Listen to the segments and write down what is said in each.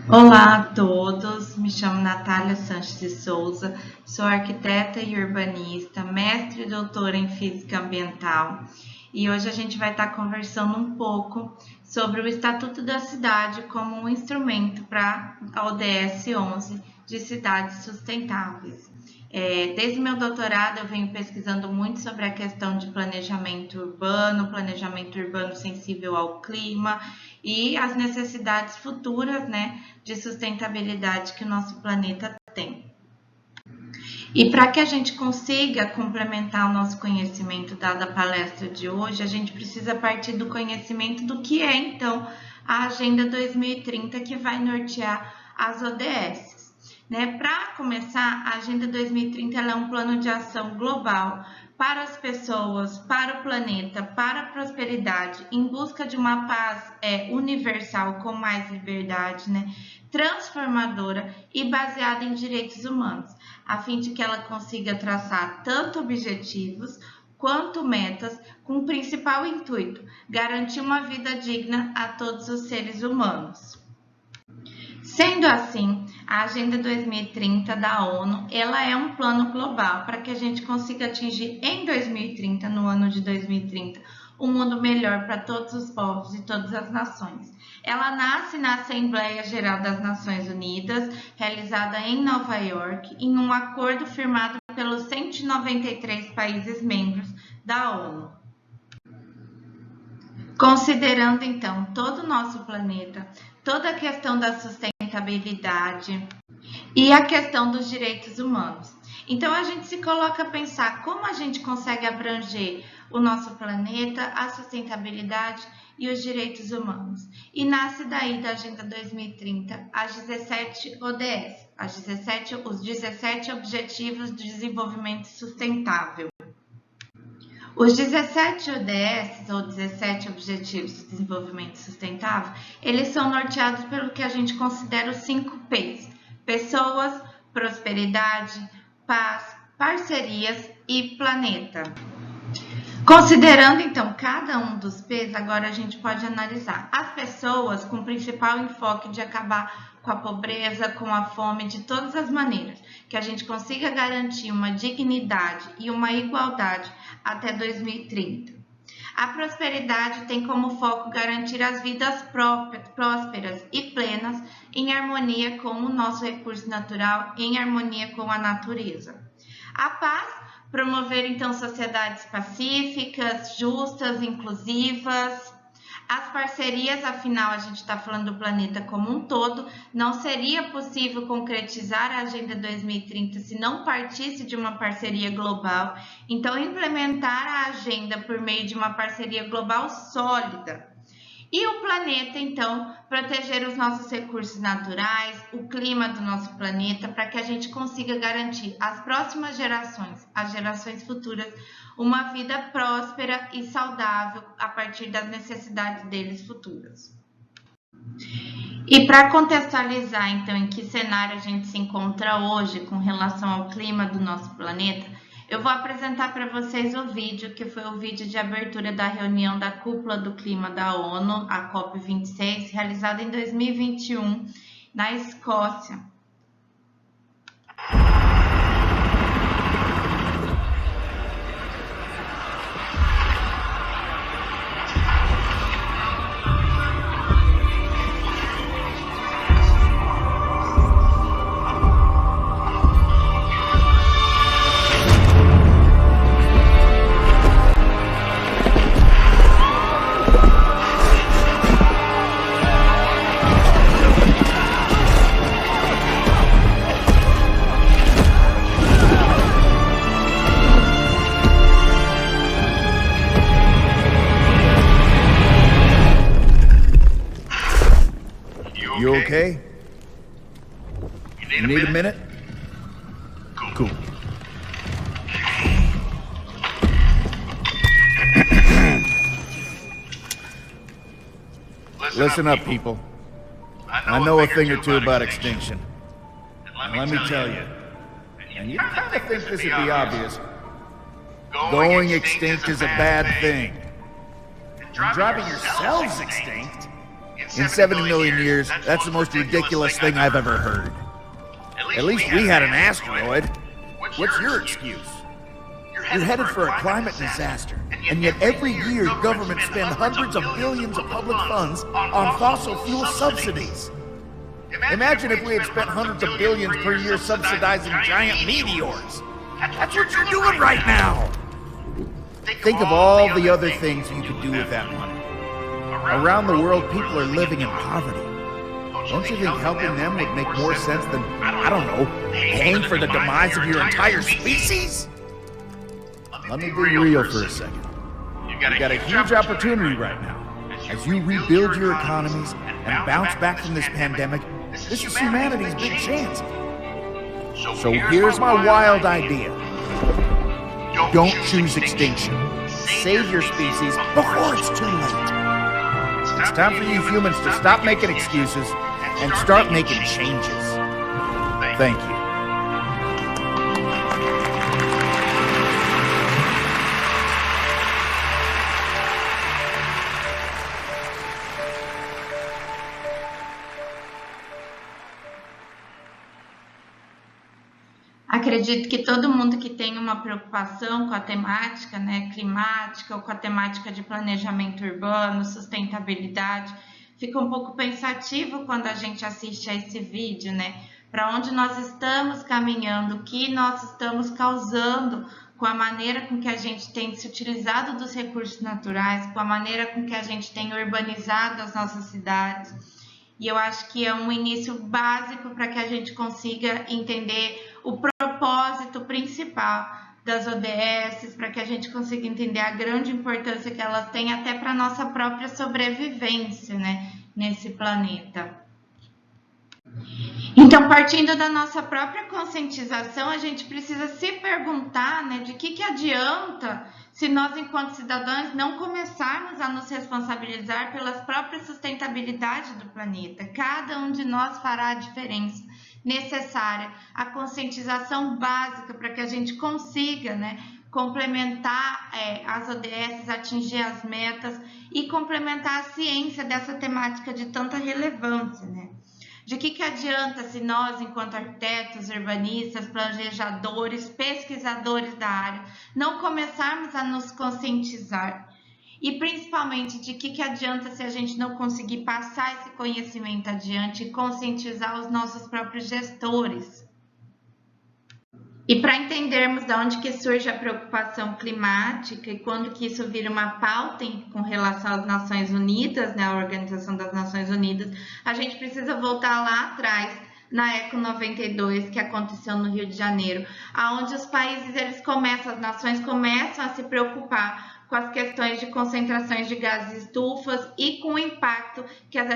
Olá a todos, me chamo Natália Sanches de Souza, sou arquiteta e urbanista, mestre e doutora em Física Ambiental e hoje a gente vai estar conversando um pouco sobre o Estatuto da Cidade como um instrumento para a ODS 11 de cidades sustentáveis. Desde meu doutorado eu venho pesquisando muito sobre a questão de planejamento urbano sensível ao clima e as necessidades futuras, né, de sustentabilidade que o nosso planeta tem. E para que a gente consiga complementar o nosso conhecimento dada a palestra de hoje, a gente precisa partir do conhecimento do que é, então, a Agenda 2030 que vai nortear as ODS. Para começar, a Agenda 2030 é um plano de ação global para as pessoas, para o planeta, para a prosperidade, em busca de uma paz universal com mais liberdade, transformadora e baseada em direitos humanos, a fim de que ela consiga traçar tanto objetivos quanto metas, com o principal intuito, garantir uma vida digna a todos os seres humanos. Sendo assim, a Agenda 2030 da ONU, ela é um plano global para que a gente consiga atingir em 2030, no ano de 2030, um mundo melhor para todos os povos e todas as nações. Ela nasce na Assembleia Geral das Nações Unidas, realizada em Nova York, em um acordo firmado pelos 193 países membros da ONU. Considerando, então, todo o nosso planeta, toda a questão da sustentabilidade e a questão dos direitos humanos. Então, a gente se coloca a pensar como a gente consegue abranger o nosso planeta, a sustentabilidade e os direitos humanos. E nasce daí da Agenda 2030 as 17 ODS, os 17 Objetivos de Desenvolvimento Sustentável. Os 17 ODS, ou 17 Objetivos de Desenvolvimento Sustentável, eles são norteados pelo que a gente considera os 5 P's: pessoas, prosperidade, paz, parcerias e planeta. Considerando, então, cada um dos P's, agora a gente pode analisar as pessoas com o principal enfoque de acabar com a pobreza, com a fome, de todas as maneiras, que a gente consiga garantir uma dignidade e uma igualdade até 2030. A prosperidade tem como foco garantir as vidas prósperas e plenas em harmonia com o nosso recurso natural, em harmonia com a natureza. A paz, promover então sociedades pacíficas, justas, inclusivas. As parcerias, afinal, a gente está falando do planeta como um todo, não seria possível concretizar a Agenda 2030 se não partisse de uma parceria global. Então, implementar a agenda por meio de uma parceria global sólida. E o planeta, então, proteger os nossos recursos naturais, o clima do nosso planeta, para que a gente consiga garantir às próximas gerações, às gerações futuras, uma vida próspera e saudável a partir das necessidades deles futuras. E para contextualizar, então, em que cenário a gente se encontra hoje com relação ao clima do nosso planeta, eu vou apresentar para vocês o vídeo, que foi o vídeo de abertura da reunião da Cúpula do Clima da ONU, a COP26, realizada em 2021, na Escócia. You okay? You need a minute? Cool. Listen up, people. I know a thing or two about extinction. And let me tell you, and you kind of think this would be obvious, going extinct is a bad thing. And driving yourselves extinct In 70 million years, that's the most ridiculous thing I've ever heard. At least we had an asteroid. What's your excuse? You're headed for a climate disaster, and yet every year governments spend hundreds of billions of public funds on fossil fuel subsidies. Imagine if we had spent hundreds of billions per year subsidizing giant meteors. That's what you're doing right now. Think of all the other things you could do with that money. Around the world, people are living in poverty. Don't you think helping them would make more sense than, I don't know, paying for the demise of your entire species? Let me be real for a second. You've got a huge opportunity right now. As you rebuild your economies and bounce back from this pandemic, this is humanity's big chance. So here's my wild idea. Don't choose extinction. Save your species before it's too late. It's time for you humans to stop making excuses and start making changes. Thank you. Acredito que todo mundo que tem uma preocupação com a temática, né, climática ou com a temática de planejamento urbano, sustentabilidade, fica um pouco pensativo quando a gente assiste a esse vídeo, né? Para onde nós estamos caminhando, o que nós estamos causando com a maneira com que a gente tem se utilizado dos recursos naturais, com a maneira com que a gente tem urbanizado as nossas cidades. E eu acho que é um início básico para que a gente consiga entender o propósito principal das ODS, para que a gente consiga entender a grande importância que elas têm até para a nossa própria sobrevivência, né, nesse planeta. Então, partindo da nossa própria conscientização, a gente precisa se perguntar, né, de que adianta se nós, enquanto cidadãos, não começarmos a nos responsabilizar pelas próprias sustentabilidades do planeta. Cada um de nós fará a diferença necessária, a conscientização básica para que a gente consiga, né, complementar as ODS, atingir as metas e complementar a ciência dessa temática de tanta relevância, né? De que adianta se nós, enquanto arquitetos, urbanistas, planejadores, pesquisadores da área, não começarmos a nos conscientizar? E principalmente, de que adianta se a gente não conseguir passar esse conhecimento adiante e conscientizar os nossos próprios gestores? E para entendermos de onde que surge a preocupação climática e quando que isso vira uma pauta com relação às Nações Unidas, né, a Organização das Nações Unidas, a gente precisa voltar lá atrás, na Eco 92, que aconteceu no Rio de Janeiro, onde os países, as nações começam a se preocupar com as questões de concentrações de gases estufas e com o impacto que as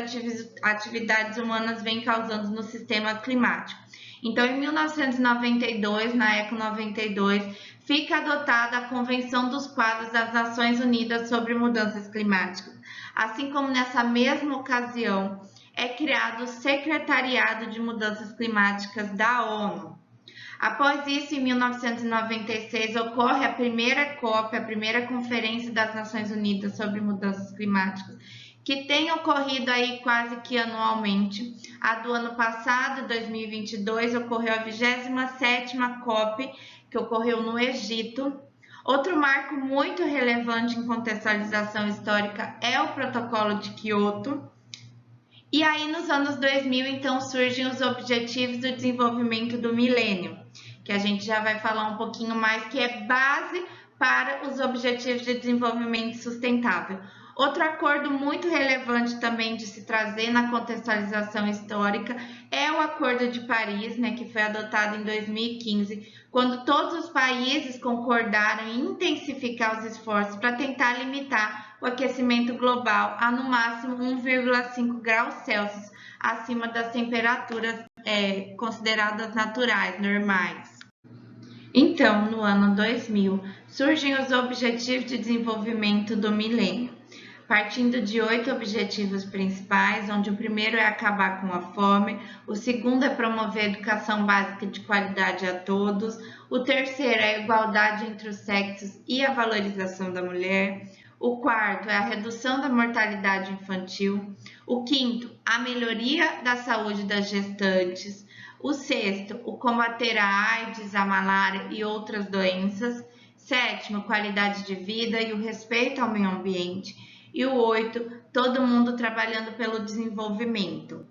atividades humanas vêm causando no sistema climático. Então, em 1992, na Eco 92, fica adotada a Convenção dos Quadros das Nações Unidas sobre Mudanças Climáticas. Assim como nessa mesma ocasião, é criado o Secretariado de Mudanças Climáticas da ONU. Após isso, em 1996, ocorre a primeira COP, a primeira Conferência das Nações Unidas sobre Mudanças Climáticas, que tem ocorrido aí quase que anualmente. A do ano passado, 2022, ocorreu a 27ª COP, que ocorreu no Egito. Outro marco muito relevante em contextualização histórica é o Protocolo de Kyoto. E aí, nos anos 2000, então, surgem os Objetivos do Desenvolvimento do Milênio, que a gente já vai falar um pouquinho mais, que é base para os Objetivos de Desenvolvimento Sustentável. Outro acordo muito relevante também de se trazer na contextualização histórica é o Acordo de Paris, né, que foi adotado em 2015, quando todos os países concordaram em intensificar os esforços para tentar limitar o aquecimento global a no máximo 1,5 graus Celsius, acima das temperaturas consideradas naturais, normais. Então, no ano 2000, surgem os Objetivos de Desenvolvimento do Milênio, partindo de 8 objetivos principais, onde o primeiro é acabar com a fome, o segundo é promover a educação básica de qualidade a todos, o terceiro é a igualdade entre os sexos e a valorização da mulher, o quarto é a redução da mortalidade infantil, O quinto, a melhoria da saúde das gestantes. O sexto, o combater a AIDS, a malária e outras doenças. Sétimo, qualidade de vida e o respeito ao meio ambiente. E o oito, todo mundo trabalhando pelo desenvolvimento.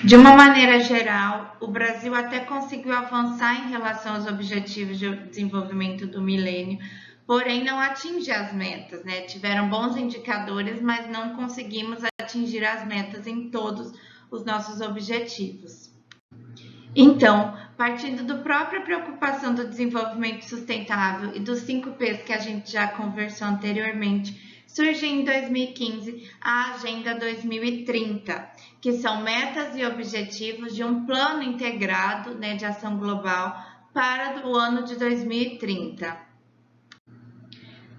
De uma maneira geral, o Brasil até conseguiu avançar em relação aos objetivos de desenvolvimento do milênio, porém não atinge as metas, né? Tiveram bons indicadores, mas não conseguimos atingir as metas em todos os nossos objetivos. Então, partindo da própria preocupação do desenvolvimento sustentável e dos 5 P's que a gente já conversou anteriormente, surge em 2015 a Agenda 2030, que são metas e objetivos de um plano integrado, né, de ação global para o ano de 2030.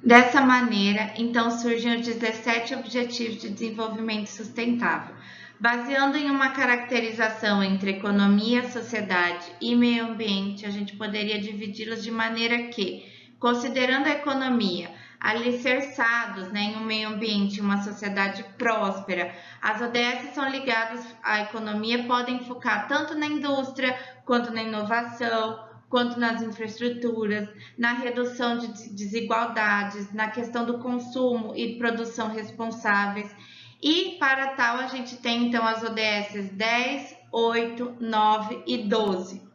Dessa maneira, então, surgem os 17 Objetivos de Desenvolvimento Sustentável, baseando em uma caracterização entre economia, sociedade e meio ambiente. A gente poderia dividi-los de maneira que, considerando a economia, alicerçados, né, em um meio ambiente, uma sociedade próspera, as ODS são ligadas à economia, podem focar tanto na indústria, quanto na inovação, quanto nas infraestruturas, na redução de desigualdades, na questão do consumo e produção responsáveis. E para tal, a gente tem então as ODS 10, 8, 9 e 12.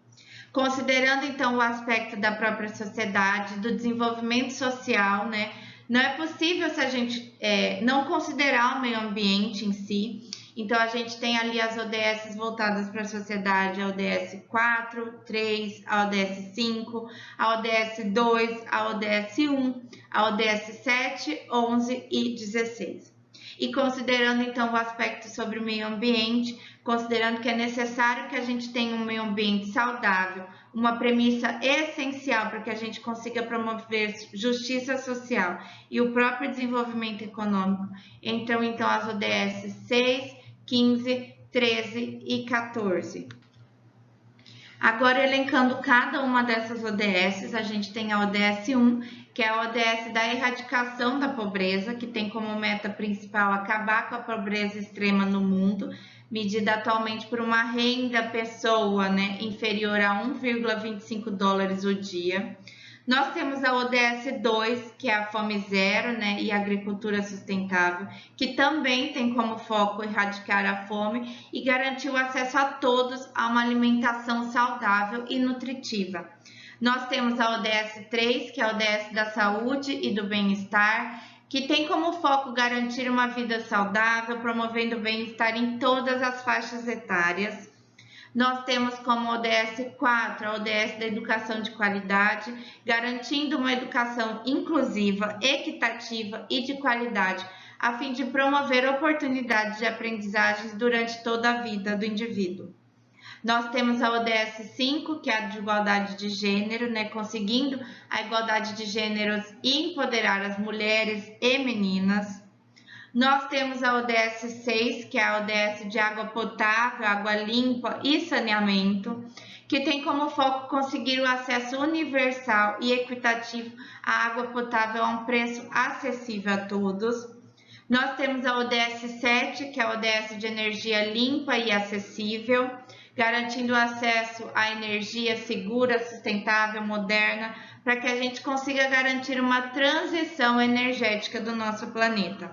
Considerando então o aspecto da própria sociedade, do desenvolvimento social, né? Não é possível se a gente não considerar o meio ambiente em si. Então a gente tem ali as ODS voltadas para a sociedade, a ODS 4, 3, a ODS 5, a ODS 2, a ODS 1, a ODS 7, 11 e 16. E considerando então o aspecto sobre o meio ambiente, considerando que é necessário que a gente tenha um meio ambiente saudável, uma premissa essencial para que a gente consiga promover justiça social e o próprio desenvolvimento econômico, então as ODS 6, 15, 13 e 14. Agora, elencando cada uma dessas ODS, a gente tem a ODS 1, que é a ODS da erradicação da pobreza, que tem como meta principal acabar com a pobreza extrema no mundo, medida atualmente por uma renda pessoa, né, inferior a 1,25 dólares o dia. Nós temos a ODS 2, que é a fome zero, né, e a agricultura sustentável, que também tem como foco erradicar a fome e garantir o acesso a todos a uma alimentação saudável e nutritiva. Nós temos a ODS 3, que é a ODS da saúde e do bem-estar, que tem como foco garantir uma vida saudável, promovendo o bem-estar em todas as faixas etárias. Nós temos como ODS 4, a ODS da educação de qualidade, garantindo uma educação inclusiva, equitativa e de qualidade, a fim de promover oportunidades de aprendizagens durante toda a vida do indivíduo. Nós temos a ODS 5, que é a de igualdade de gênero, né, conseguindo a igualdade de gêneros e empoderar as mulheres e meninas. Nós temos a ODS 6, que é a ODS de água potável, água limpa e saneamento, que tem como foco conseguir o acesso universal e equitativo à água potável a um preço acessível a todos. Nós temos a ODS 7, que é a ODS de energia limpa e acessível, garantindo o acesso à energia segura, sustentável, moderna, para que a gente consiga garantir uma transição energética do nosso planeta.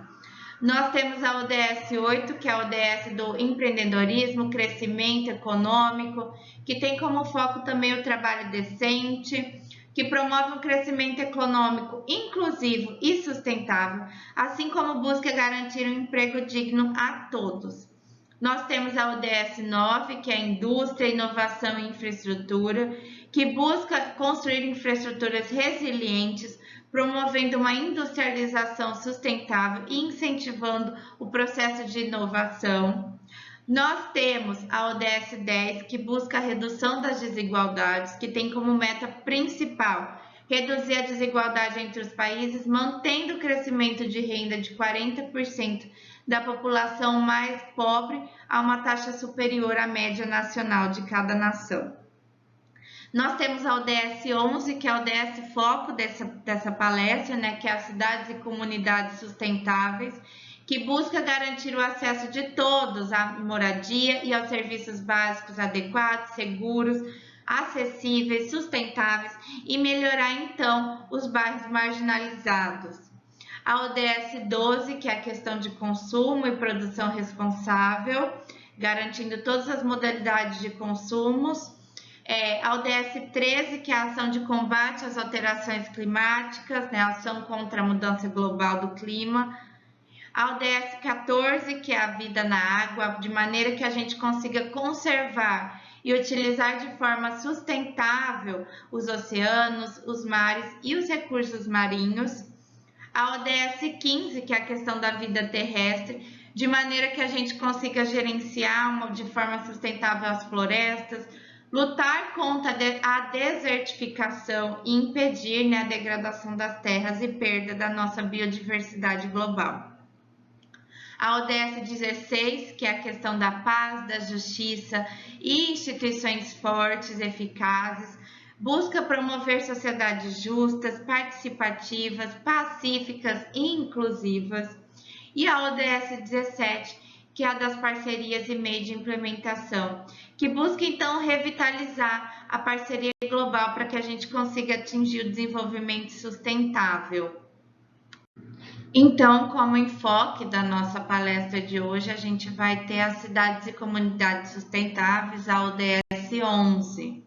Nós temos a ODS 8, que é a ODS do empreendedorismo, crescimento econômico, que tem como foco também o trabalho decente, que promove um crescimento econômico inclusivo e sustentável, assim como busca garantir um emprego digno a todos. Nós temos a ODS 9, que é a indústria, inovação e infraestrutura, que busca construir infraestruturas resilientes, promovendo uma industrialização sustentável e incentivando o processo de inovação. Nós temos a ODS 10, que busca a redução das desigualdades, que tem como meta principal reduzir a desigualdade entre os países, mantendo o crescimento de renda de 40% da população mais pobre a uma taxa superior à média nacional de cada nação. Nós temos a ODS 11, que é a ODS foco dessa palestra, né, que é as cidades e comunidades sustentáveis, que busca garantir o acesso de todos à moradia e aos serviços básicos adequados, seguros, acessíveis, sustentáveis e melhorar então os bairros marginalizados. A ODS 12, que é a questão de consumo e produção responsável, garantindo todas as modalidades de consumos. A ODS 13, que é a ação de combate às alterações climáticas, né, a ação contra a mudança global do clima. A ODS 14, que é a vida na água, de maneira que a gente consiga conservar e utilizar de forma sustentável os oceanos, os mares e os recursos marinhos. A ODS 15, que é a questão da vida terrestre, de maneira que a gente consiga gerenciar de forma sustentável as florestas, lutar contra a desertificação e impedir, né, a degradação das terras e perda da nossa biodiversidade global. A ODS 16, que é a questão da paz, da justiça e instituições fortes, eficazes, busca promover sociedades justas, participativas, pacíficas e inclusivas. E a ODS 17, que é a das parcerias e meio de implementação, que busca então revitalizar a parceria global para que a gente consiga atingir o desenvolvimento sustentável. Então, como enfoque da nossa palestra de hoje, a gente vai ter as cidades e comunidades sustentáveis, a ODS 11.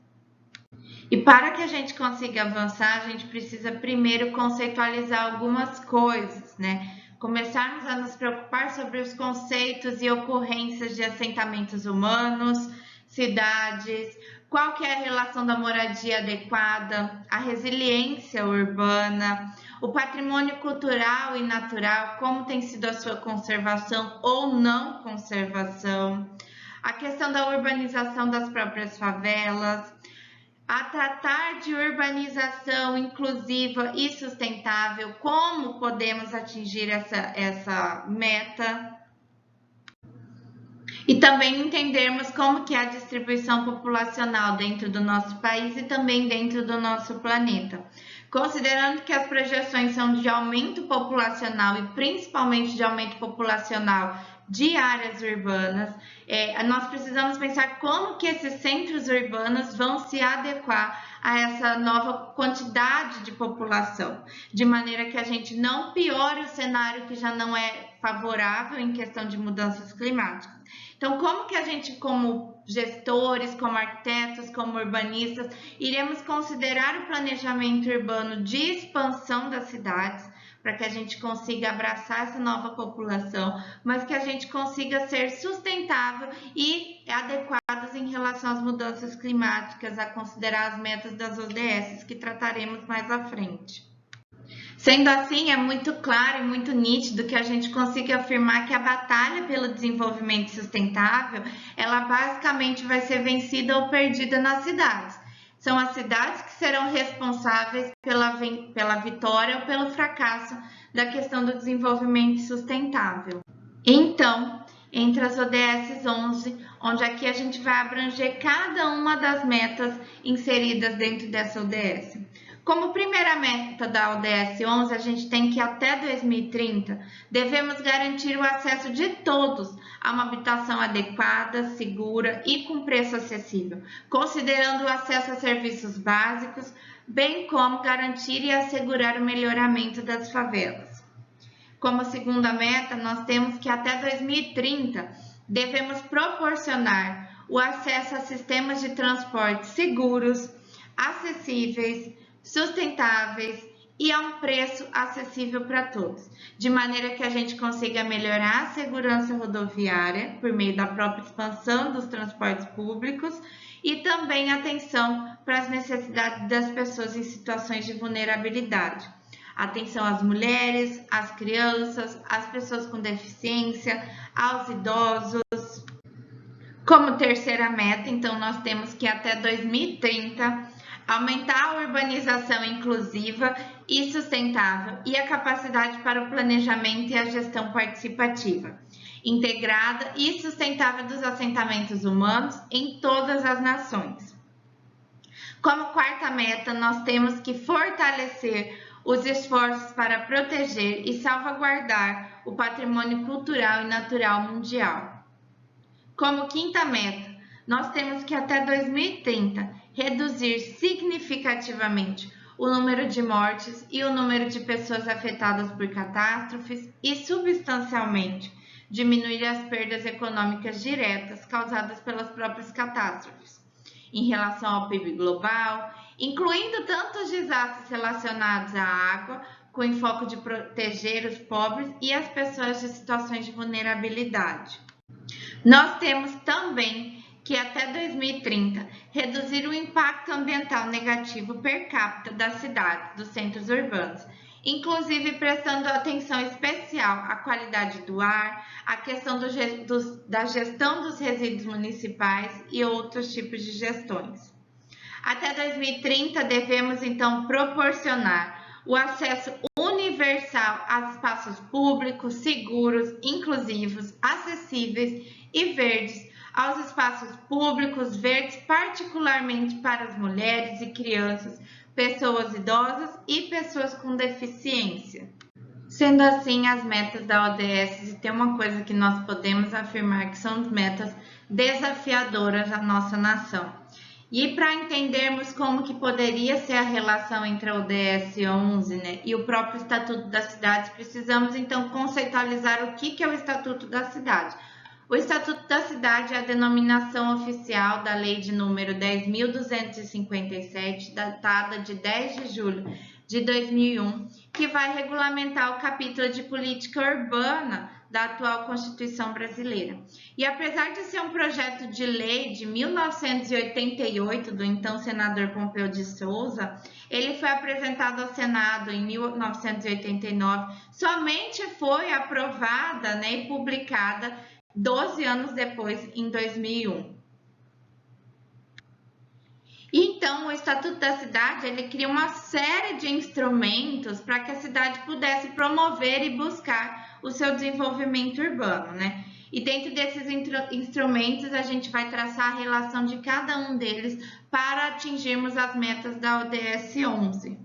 E para que a gente consiga avançar, a gente precisa primeiro conceitualizar algumas coisas, né? Começarmos a nos preocupar sobre os conceitos e ocorrências de assentamentos humanos, cidades, qual que é a relação da moradia adequada, a resiliência urbana, o patrimônio cultural e natural, como tem sido a sua conservação ou não conservação, a questão da urbanização das próprias favelas, a tratar de urbanização inclusiva e sustentável, como podemos atingir essa meta, e também entendermos como que é a distribuição populacional dentro do nosso país e também dentro do nosso planeta. Considerando que as projeções são de aumento populacional e principalmente de aumento populacional de áreas urbanas, nós precisamos pensar como que esses centros urbanos vão se adequar a essa nova quantidade de população, de maneira que a gente não piore o cenário que já não é favorável em questão de mudanças climáticas. Então, como que a gente, como gestores, como arquitetos, como urbanistas, iremos considerar o planejamento urbano de expansão das cidades, para que a gente consiga abraçar essa nova população, mas que a gente consiga ser sustentável e adequados em relação às mudanças climáticas, a considerar as metas das ODS, que trataremos mais à frente. Sendo assim, é muito claro e muito nítido que a gente consiga afirmar que a batalha pelo desenvolvimento sustentável, ela basicamente vai ser vencida ou perdida nas cidades. São as cidades que serão responsáveis pela vitória ou pelo fracasso da questão do desenvolvimento sustentável. Então, entre as ODS 11, onde aqui a gente vai abranger cada uma das metas inseridas dentro dessa ODS. Como primeira meta da ODS 11, a gente tem que até 2030 devemos garantir o acesso de todos a uma habitação adequada, segura e com preço acessível, considerando o acesso a serviços básicos, bem como garantir e assegurar o melhoramento das favelas. Como segunda meta, nós temos que até 2030 devemos proporcionar o acesso a sistemas de transporte seguros, acessíveis, sustentáveis e a um preço acessível para todos, de maneira que a gente consiga melhorar a segurança rodoviária por meio da própria expansão dos transportes públicos e também atenção para as necessidades das pessoas em situações de vulnerabilidade. Atenção às mulheres, às crianças, às pessoas com deficiência, aos idosos. Como terceira meta, então, nós temos que até 2030 aumentar a urbanização inclusiva e sustentável e a capacidade para o planejamento e a gestão participativa, integrada e sustentável dos assentamentos humanos em todas as nações. Como quarta meta, nós temos que fortalecer os esforços para proteger e salvaguardar o patrimônio cultural e natural mundial. Como quinta meta, nós temos que até 2030 reduzir significativamente o número de mortes e o número de pessoas afetadas por catástrofes e substancialmente diminuir as perdas econômicas diretas causadas pelas próprias catástrofes, em relação ao PIB global, incluindo tanto os desastres relacionados à água, com enfoque de proteger os pobres e as pessoas de situações de vulnerabilidade. Nós temos também que até 2030 reduzir o impacto ambiental negativo per capita das cidades, dos centros urbanos, inclusive prestando atenção especial à qualidade do ar, à questão da gestão dos resíduos municipais e outros tipos de gestões. Até 2030 devemos então proporcionar o acesso universal a espaços públicos, seguros, inclusivos, acessíveis e verdes, aos espaços públicos verdes, particularmente para as mulheres e crianças, pessoas idosas e pessoas com deficiência. Sendo assim, as metas da ODS, e tem uma coisa que nós podemos afirmar que são metas desafiadoras à nossa nação. E para entendermos como que poderia ser a relação entre a ODS 11, né, e o próprio Estatuto das Cidades, precisamos então conceitualizar o que é o Estatuto da Cidade. O Estatuto da Cidade é a denominação oficial da Lei de número 10.257, datada de 10 de julho de 2001, que vai regulamentar o capítulo de política urbana da atual Constituição brasileira. E apesar de ser um projeto de lei de 1988, do então senador Pompeu de Souza, ele foi apresentado ao Senado em 1989, somente foi aprovada, né, e publicada 12 anos depois, em 2001. Então, o Estatuto da Cidade, ele cria uma série de instrumentos para que a cidade pudesse promover e buscar o seu desenvolvimento urbano, né? E dentro desses instrumentos, a gente vai traçar a relação de cada um deles para atingirmos as metas da ODS 11.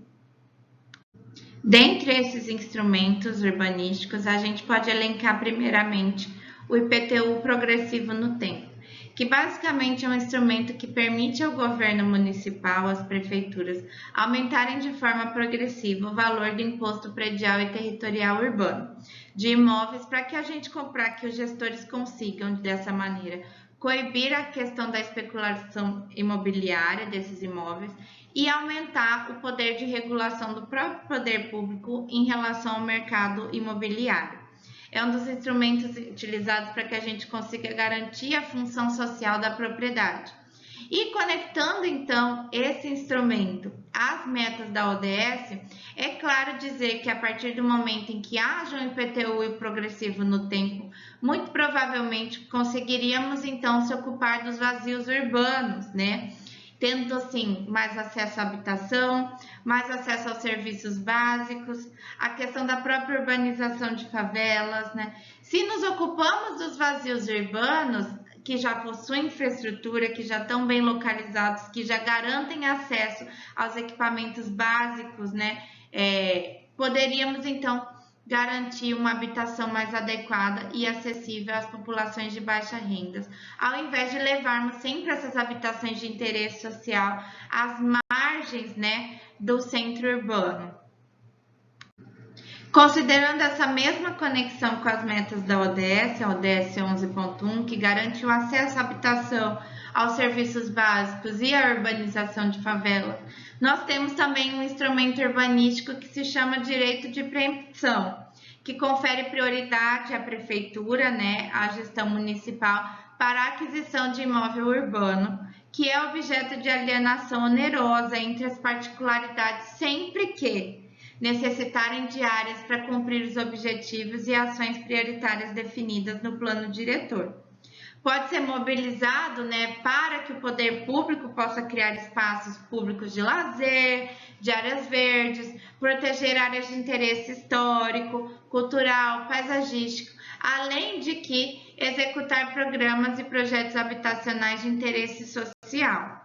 Dentre esses instrumentos urbanísticos, a gente pode elencar primeiramente o IPTU progressivo no tempo, que basicamente é um instrumento que permite ao governo municipal, às prefeituras, aumentarem de forma progressiva o valor do imposto predial e territorial urbano de imóveis, para que os gestores consigam, dessa maneira, coibir a questão da especulação imobiliária desses imóveis e aumentar o poder de regulação do próprio poder público em relação ao mercado imobiliário. É um dos instrumentos utilizados para que a gente consiga garantir a função social da propriedade. E conectando, então, esse instrumento às metas da ODS, é claro dizer que a partir do momento em que haja um IPTU progressivo no tempo, muito provavelmente conseguiríamos, então, se ocupar dos vazios urbanos, né? Tendo, assim, mais acesso à habitação, mais acesso aos serviços básicos, a questão da própria urbanização de favelas, né? Se nos ocupamos dos vazios urbanos, que já possuem infraestrutura, que já estão bem localizados, que já garantem acesso aos equipamentos básicos, né? Poderíamos, então, garantir uma habitação mais adequada e acessível às populações de baixa renda, ao invés de levarmos sempre essas habitações de interesse social às margens, né, do centro urbano. Considerando essa mesma conexão com as metas da ODS, a ODS 11.1, que garante o acesso à habitação, aos serviços básicos e à urbanização de favelas, nós temos também um instrumento urbanístico que se chama direito de preempção, que confere prioridade à prefeitura, né, à gestão municipal, para a aquisição de imóvel urbano, que é objeto de alienação onerosa entre as particularidades, sempre que necessitarem de áreas para cumprir os objetivos e ações prioritárias definidas no plano diretor. Pode ser mobilizado, né, para que o poder público possa criar espaços públicos de lazer, de áreas verdes, proteger áreas de interesse histórico, cultural, paisagístico, além de que executar programas e projetos habitacionais de interesse social.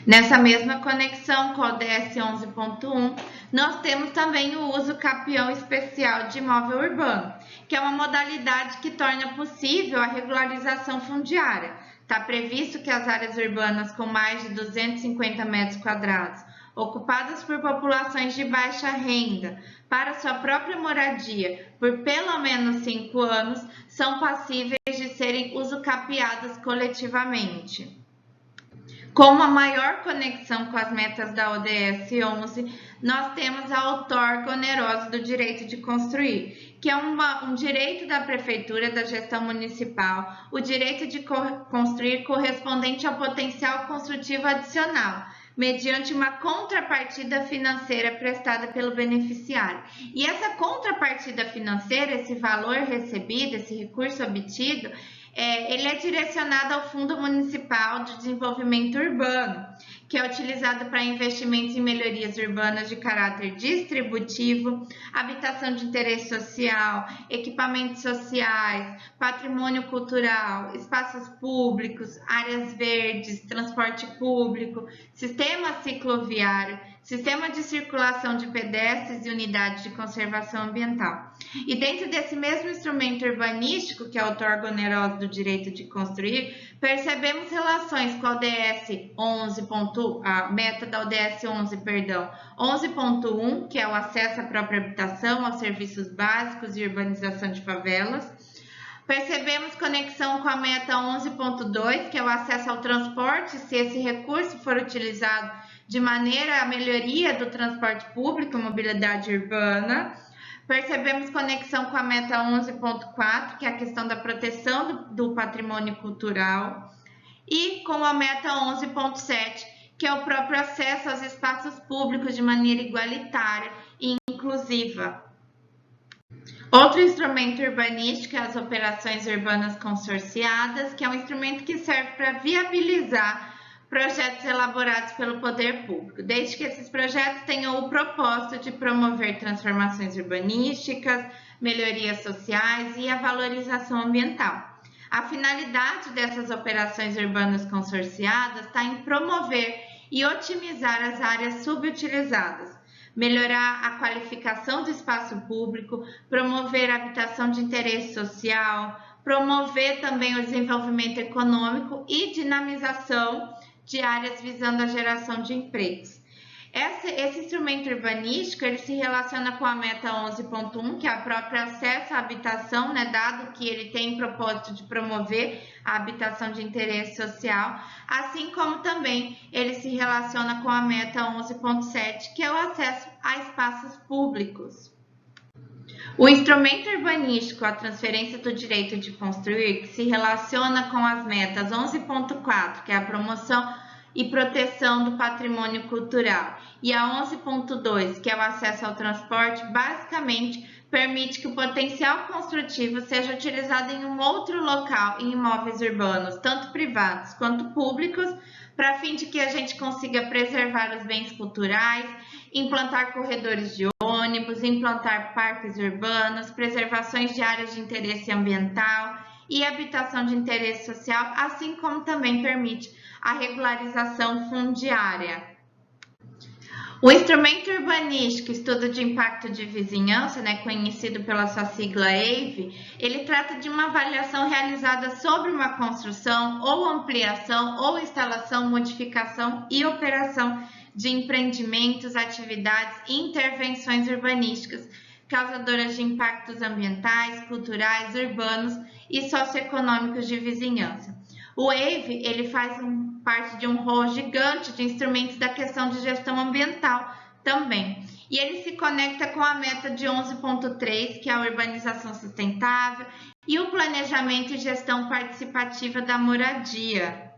Nessa mesma conexão com a ODS 11.1, Nós temos também o uso capião especial de imóvel urbano, que é uma modalidade que torna possível a regularização fundiária. Está previsto que as áreas urbanas com mais de 250 metros quadrados, ocupadas por populações de baixa renda, para sua própria moradia por pelo menos 5 anos, são passíveis de serem usucapiadas coletivamente. Com uma maior conexão com as metas da ODS 11, nós temos a outorga onerosa do direito de construir, que é um direito da Prefeitura, da gestão municipal, o direito de construir correspondente ao potencial construtivo adicional, mediante uma contrapartida financeira prestada pelo beneficiário. E essa contrapartida financeira, esse valor recebido, esse recurso obtido, ele é direcionado ao Fundo Municipal de Desenvolvimento Urbano, que é utilizado para investimentos em melhorias urbanas de caráter distributivo, habitação de interesse social, equipamentos sociais, patrimônio cultural, espaços públicos, áreas verdes, transporte público, sistema cicloviário, sistema de circulação de pedestres e unidades de conservação ambiental. E dentro desse mesmo instrumento urbanístico, que é a outorga onerosa do direito de construir, percebemos relações com a ODS 11. A meta da ODS 11, 11.1, que é o acesso à própria habitação, aos serviços básicos e urbanização de favelas. Percebemos conexão com a meta 11.2, que é o acesso ao transporte, se esse recurso for utilizado de maneira a melhoria do transporte público e mobilidade urbana. Percebemos conexão com a meta 11.4, que é a questão da proteção do patrimônio cultural, e com a meta 11.7, que é o próprio acesso aos espaços públicos de maneira igualitária e inclusiva. Outro instrumento urbanístico é as operações urbanas consorciadas, que é um instrumento que serve para viabilizar projetos elaborados pelo poder público, desde que esses projetos tenham o propósito de promover transformações urbanísticas, melhorias sociais e a valorização ambiental. A finalidade dessas operações urbanas consorciadas está em promover e otimizar as áreas subutilizadas, melhorar a qualificação do espaço público, promover a habitação de interesse social, promover também o desenvolvimento econômico e dinamização de áreas visando a geração de empregos. Esse instrumento urbanístico ele se relaciona com a meta 11.1, que é o próprio acesso à habitação, dado que ele tem o propósito de promover a habitação de interesse social, assim como também ele se relaciona com a meta 11.7, que é o acesso a espaços públicos. O instrumento urbanístico, a transferência do direito de construir, que se relaciona com as metas 11.4, que é a promoção e proteção do patrimônio cultural, e a 11.2, que é o acesso ao transporte, basicamente permite que o potencial construtivo seja utilizado em um outro local em imóveis urbanos, tanto privados quanto públicos, para fim de que a gente consiga preservar os bens culturais, implantar corredores de ônibus, implantar parques urbanos, preservações de áreas de interesse ambiental e habitação de interesse social, assim como também permite a regularização fundiária. O instrumento urbanístico, estudo de impacto de vizinhança, conhecido pela sua sigla EIV, ele trata de uma avaliação realizada sobre uma construção ou ampliação ou instalação, modificação e operação de empreendimentos, atividades e intervenções urbanísticas causadoras de impactos ambientais, culturais, urbanos e socioeconômicos de vizinhança. O EIV ele faz parte de um rol gigante de instrumentos da questão de gestão ambiental também. E ele se conecta com a meta de 11.3, que é a urbanização sustentável, e o planejamento e gestão participativa da moradia.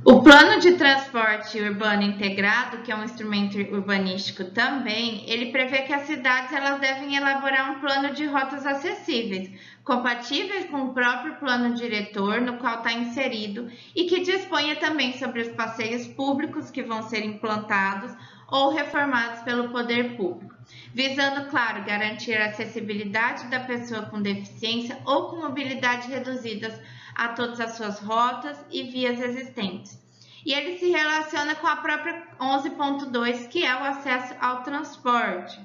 O plano de transporte urbano integrado, que é um instrumento urbanístico também, ele prevê que as cidades elas devem elaborar um plano de rotas acessíveis, compatíveis com o próprio plano diretor no qual está inserido e que disponha também sobre os passeios públicos que vão ser implantados ou reformados pelo poder público, visando, claro, garantir a acessibilidade da pessoa com deficiência ou com mobilidade reduzidas a todas as suas rotas e vias existentes. E ele se relaciona com a própria 11.2, que é o acesso ao transporte.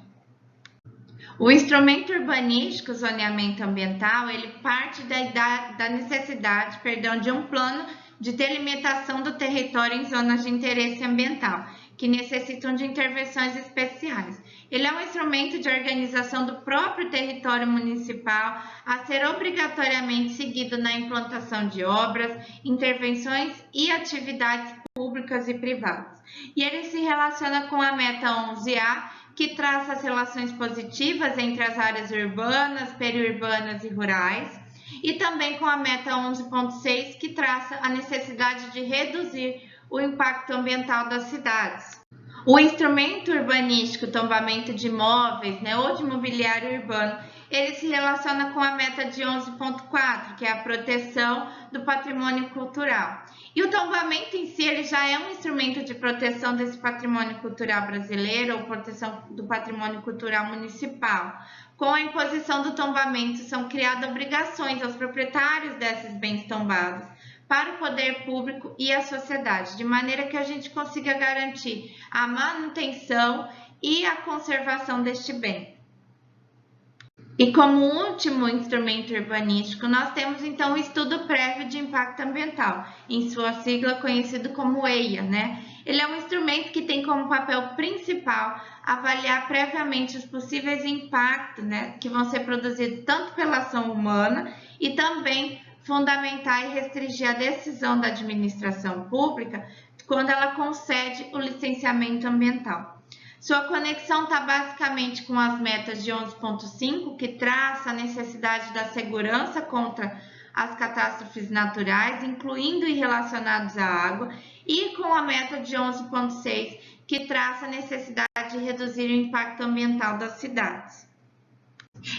O instrumento urbanístico, zoneamento ambiental, ele parte da necessidade, de um plano de delimitação do território em zonas de interesse ambiental, que necessitam de intervenções especiais. Ele é um instrumento de organização do próprio território municipal a ser obrigatoriamente seguido na implantação de obras, intervenções e atividades públicas e privadas. E ele se relaciona com a meta 11A, que traça as relações positivas entre as áreas urbanas, periurbanas e rurais, e também com a meta 11.6, que traça a necessidade de reduzir o impacto ambiental das cidades. O instrumento urbanístico, tombamento de imóveis, ou de mobiliário urbano, ele se relaciona com a meta de 11.4, que é a proteção do patrimônio cultural. E o tombamento em si, ele já é um instrumento de proteção desse patrimônio cultural brasileiro, ou proteção do patrimônio cultural municipal. Com a imposição do tombamento, são criadas obrigações aos proprietários desses bens tombados, para o poder público e a sociedade, de maneira que a gente consiga garantir a manutenção e a conservação deste bem. E como último instrumento urbanístico, nós temos então o estudo prévio de impacto ambiental, em sua sigla conhecido como EIA, Ele é um instrumento que tem como papel principal avaliar previamente os possíveis impactos, que vão ser produzidos tanto pela ação humana e também fundamentar e restringir a decisão da administração pública quando ela concede o licenciamento ambiental. Sua conexão está basicamente com as metas de 11.5, que traça a necessidade da segurança contra as catástrofes naturais, incluindo e relacionados à água, e com a meta de 11.6, que traça a necessidade de reduzir o impacto ambiental das cidades.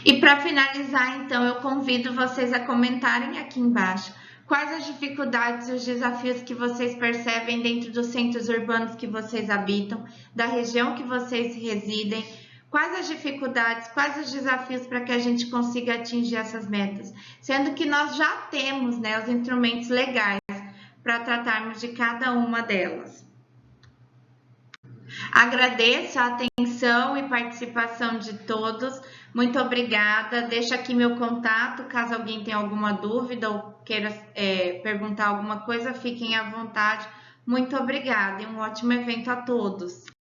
E para finalizar, então, eu convido vocês a comentarem aqui embaixo quais as dificuldades e os desafios que vocês percebem dentro dos centros urbanos que vocês habitam, da região que vocês residem, quais as dificuldades, quais os desafios para que a gente consiga atingir essas metas, sendo que nós já temos os instrumentos legais para tratarmos de cada uma delas. Agradeço a atenção e participação de todos. Muito obrigada. Deixo aqui meu contato, caso alguém tenha alguma dúvida ou queira perguntar alguma coisa, fiquem à vontade. Muito obrigada e um ótimo evento a todos.